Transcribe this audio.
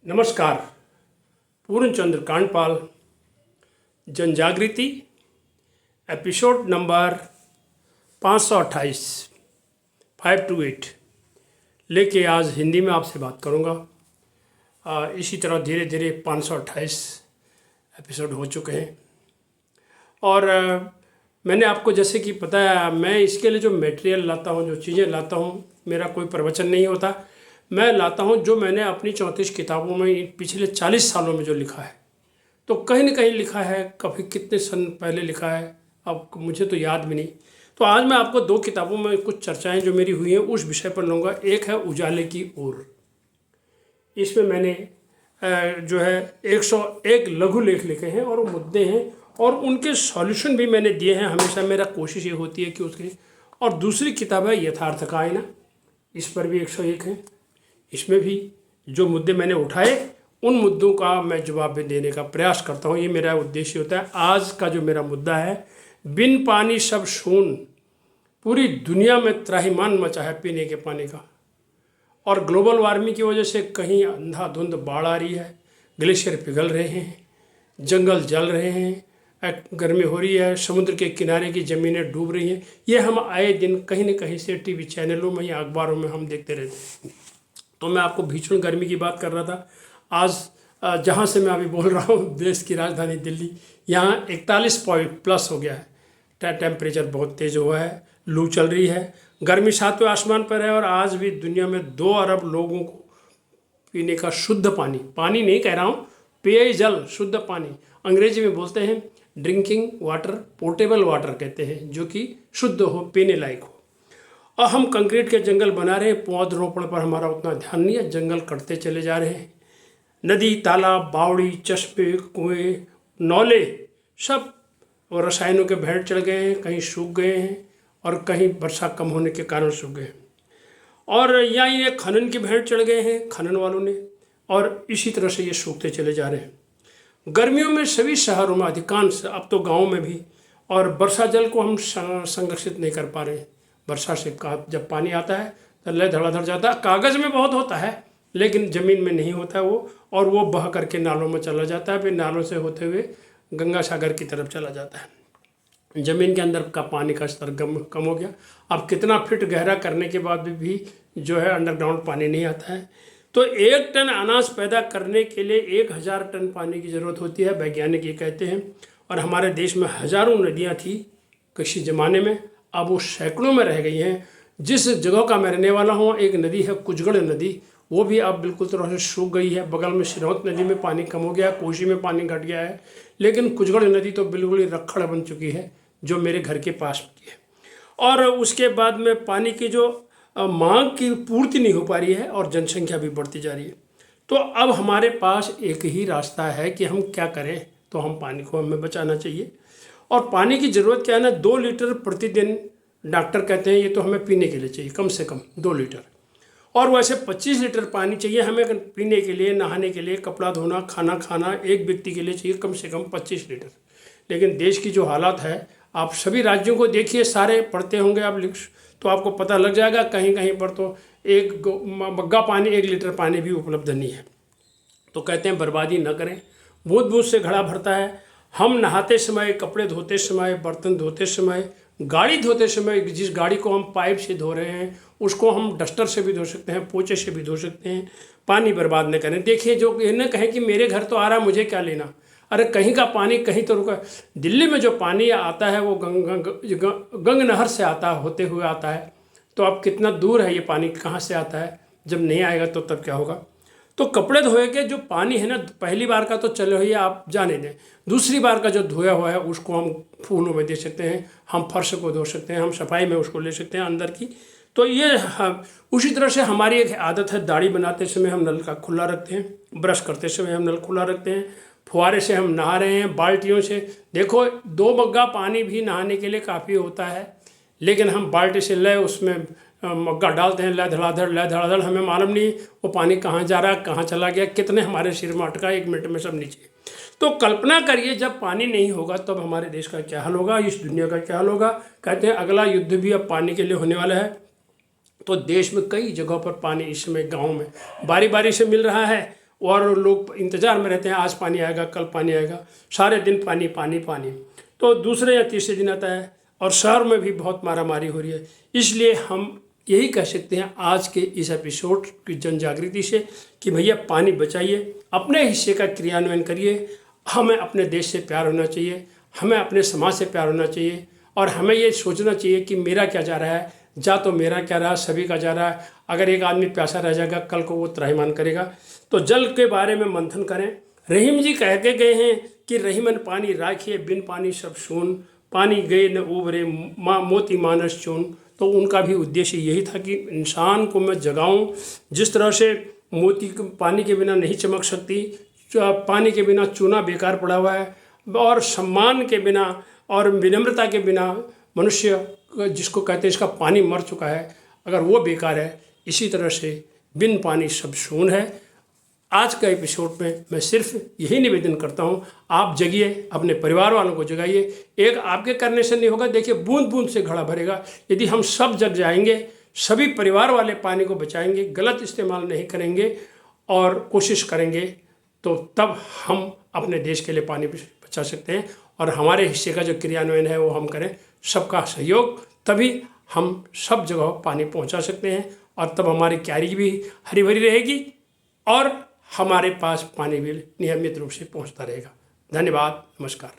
नमस्कार। पूर्णचंद्र Kandpal, जनजागृति, episode number 528 528 लेके आज हिंदी में आपसे बात करूँगा। इसी तरह धीरे धीरे 528 एपिसोड हो चुके हैं और मैंने आपको जैसे कि पता है, मैं इसके लिए जो मटेरियल लाता हूँ, जो चीज़ें लाता हूँ, मेरा कोई प्रवचन नहीं होता। मैं लाता हूँ जो मैंने अपनी 34 किताबों में पिछले 40 सालों में जो लिखा है। तो कहीं ना कहीं लिखा है, कभी कितने सन पहले लिखा है, अब मुझे तो याद भी नहीं। तो आज मैं आपको 2 किताबों में कुछ चर्चाएं जो मेरी हुई हैं उस विषय पर लूँगा। एक है उजाले की ओर। इसमें मैंने जो है 101 लघु लेख लिखे हैं और वो मुद्दे हैं और उनके सॉल्यूशन भी मैंने दिए हैं। हमेशा मेरा कोशिश ये होती है कि उसके। और दूसरी किताब है यथार्थ का आईना, इस पर भी 101 है। इसमें भी जो मुद्दे मैंने उठाए उन मुद्दों का मैं जवाब भी देने का प्रयास करता हूँ। ये मेरा उद्देश्य होता है। आज का जो मेरा मुद्दा है, बिन पानी सब शून, पूरी दुनिया में त्राहिमाम मचा है पीने के पानी का। और ग्लोबल वार्मिंग की वजह से कहीं अंधाधुंध बाढ़ आ रही है, ग्लेशियर पिघल रहे हैं, जंगल जल रहे हैं, गर्मी हो रही है, समुद्र के किनारे की ज़मीनें डूब रही हैं। ये हम आए दिन कहीं न कहीं से टीवी चैनलों में या अखबारों में हम देखते रहते हैं। तो मैं आपको भीषण गर्मी की बात कर रहा था। आज जहाँ से मैं अभी बोल रहा हूँ, देश की राजधानी दिल्ली, यहाँ 41 हो गया है। टेम्परेचर बहुत तेज़ हुआ है, लू चल रही है, गर्मी 7वें आसमान पर है। और आज भी दुनिया में 2 अरब लोगों को पीने का शुद्ध पानी, पानी नहीं कह रहा हूँ, पेय जल, शुद्ध पानी, अंग्रेजी में बोलते हैं ड्रिंकिंग वाटर, पोर्टेबल वाटर कहते हैं, जो कि शुद्ध हो, पीने लायक हो। और हम कंक्रीट के जंगल बना रहे हैं, पौधरोपण पर हमारा उतना ध्यान नहीं है, जंगल कटते चले जा रहे हैं। नदी, तालाब, बावड़ी, चश्मे, कुएं, नौले सब और रसायनों के भेंट चढ़ गए हैं, कहीं सूख गए हैं और कहीं वर्षा कम होने के कारण सूख गए हैं। और यहाँ ये खनन की भेंट चढ़ गए हैं खनन वालों ने, और इसी तरह से ये सूखते चले जा रहे हैं। गर्मियों में सभी शहरों में अधिकांश, अब तो गाँव में भी, और वर्षा जल को हम संरक्षित नहीं कर पा रहे हैं। वर्षा से जब पानी आता है तो लय धड़ाधड़ जाता है। कागज़ में बहुत होता है लेकिन ज़मीन में नहीं होता है वो, और वो बह करके नालों में चला जाता है, फिर नालों से होते हुए गंगा सागर की तरफ चला जाता है। ज़मीन के अंदर का पानी का स्तर कम हो गया। अब कितना फीट गहरा करने के बाद भी जो है अंडरग्राउंड पानी नहीं आता है। तो 1 टन अनाज पैदा करने के लिए 1000 टन पानी की ज़रूरत होती है, वैज्ञानिक ये कहते हैं। और हमारे देश में हज़ारों नदियाँ थी किसी ज़माने में, अब वो सैकड़ों में रह गई हैं। जिस जगह का मैं रहने वाला हूँ, एक नदी है कुजगढ़ नदी, वो भी अब बिल्कुल तरह से सूख गई है। बगल में सिरौत नदी में पानी कम हो गया, कोसी में पानी घट गया है, लेकिन कुजगढ़ नदी तो बिल्कुल ही रखड़ बन चुकी है, जो मेरे घर के पास की है। और उसके बाद में पानी की जो मांग की पूर्ति नहीं हो पा रही है और जनसंख्या भी बढ़ती जा रही है। तो अब हमारे पास एक ही रास्ता है कि हम क्या करें। तो हम पानी को हमें बचाना चाहिए। और पानी की ज़रूरत क्या है ना, 2 लीटर प्रतिदिन डॉक्टर कहते हैं ये तो हमें पीने के लिए चाहिए, कम से कम 2 लीटर। और वैसे 25 लीटर पानी चाहिए हमें पीने के लिए, नहाने के लिए, कपड़ा धोना, खाना खाना, एक व्यक्ति के लिए चाहिए कम से कम 25 लीटर। लेकिन देश की जो हालत है, आप सभी राज्यों को देखिए, सारे पढ़ते होंगे आप, तो आपको पता लग जाएगा कहीं कहीं पर तो एक मग्गा पानी, 1 लीटर पानी भी उपलब्ध नहीं है। तो कहते हैं बर्बादी न करें, बूंद बूंद से घड़ा भरता है। हम नहाते समय, कपड़े धोते समय, बर्तन धोते समय, गाड़ी धोते समय, जिस गाड़ी को हम पाइप से धो रहे हैं उसको हम डस्टर से भी धो सकते हैं, पोंछे से भी धो सकते हैं। पानी बर्बाद न करें। देखिए, जो ये न कहें कि मेरे घर तो आ रहा, मुझे क्या लेना। अरे कहीं का पानी कहीं तो रुका। दिल्ली में जो पानी आता है वो गंग नहर से आता, होते हुए आता है। तो अब कितना दूर है ये पानी, कहाँ से आता है। जब नहीं आएगा तो तब क्या होगा। तो कपड़े धोए के जो पानी है ना, पहली बार का तो चलो ही आप जाने दें, दूसरी बार का जो धोया हुआ है उसको हम फूलों में दे सकते हैं, हम फर्श को धो सकते हैं, हम सफाई में उसको ले सकते हैं अंदर की। तो ये उसी तरह से हमारी एक आदत है, दाढ़ी बनाते समय हम नल का खुला रखते हैं, ब्रश करते समय हम नल खुला रखते हैं, फुहारे से हम नहा रहे हैं, बाल्टियों से। देखो 2 मग्गा पानी भी नहाने के लिए काफ़ी होता है, लेकिन हम बाल्टी से ले उसमें मग्गा डालते हैं, लय धड़ाधड़, हमें मालूम नहीं वो पानी कहाँ जा रहा है, कहाँ चला गया, कितने हमारे सिर में अटका, 1 मिनट में सब नीचे। तो कल्पना करिए जब पानी नहीं होगा तब हमारे देश का क्या हाल होगा, इस दुनिया का क्या हाल होगा। कहते हैं अगला युद्ध भी अब पानी के लिए होने वाला है। तो देश में कई जगहों पर पानी इस समय गाँव में बारी बारी से मिल रहा है और लोग इंतज़ार में रहते हैं, आज पानी आएगा, कल पानी आएगा, सारे दिन पानी पानी पानी। तो दूसरे या तीसरे दिन आता है और शहर में भी बहुत मारामारी हो रही है। इसलिए हम यही कह सकते हैं आज के इस एपिसोड की जन जागृति से कि भैया पानी बचाइए, अपने हिस्से का क्रियान्वयन करिए। हमें अपने देश से प्यार होना चाहिए, हमें अपने समाज से प्यार होना चाहिए और हमें ये सोचना चाहिए कि मेरा क्या जा रहा है, जा तो मेरा क्या रहा, सभी का जा रहा है। अगर एक आदमी प्यासा रह जाएगा, कल को वो त्राहिमाम करेगा। तो जल के बारे में मंथन करें। रहीम जी कह के गए हैं कि रहीमन पानी राखिए, बिन पानी सब सून, पानी गए न उबरे मोती मानस चून। तो उनका भी उद्देश्य यही था कि इंसान को मैं जगाऊं। जिस तरह से मोती पानी के बिना नहीं चमक सकती, पानी के बिना चूना बेकार पड़ा हुआ है, और सम्मान के बिना और विनम्रता के बिना मनुष्य जिसको कहते हैं इसका पानी मर चुका है, अगर वो बेकार है, इसी तरह से बिन पानी सब सून है। आज का एपिसोड में मैं सिर्फ यही निवेदन करता हूँ, आप जगिए, अपने परिवार वालों को जगाइए। एक आपके करने से नहीं होगा, देखिए बूंद बूंद से घड़ा भरेगा। यदि हम सब जग जाएंगे, सभी परिवार वाले पानी को बचाएंगे, गलत इस्तेमाल नहीं करेंगे और कोशिश करेंगे, तो तब हम अपने देश के लिए पानी बचा सकते हैं। और हमारे हिस्से का जो क्रियान्वयन है वो हम करें, सबका सहयोग, तभी हम सब जगह पानी पहुंचा सकते हैं और तब हमारी क्यारी भी हरी भरी रहेगी और हमारे पास पानी भी नियमित रूप से पहुंचता रहेगा। धन्यवाद, नमस्कार।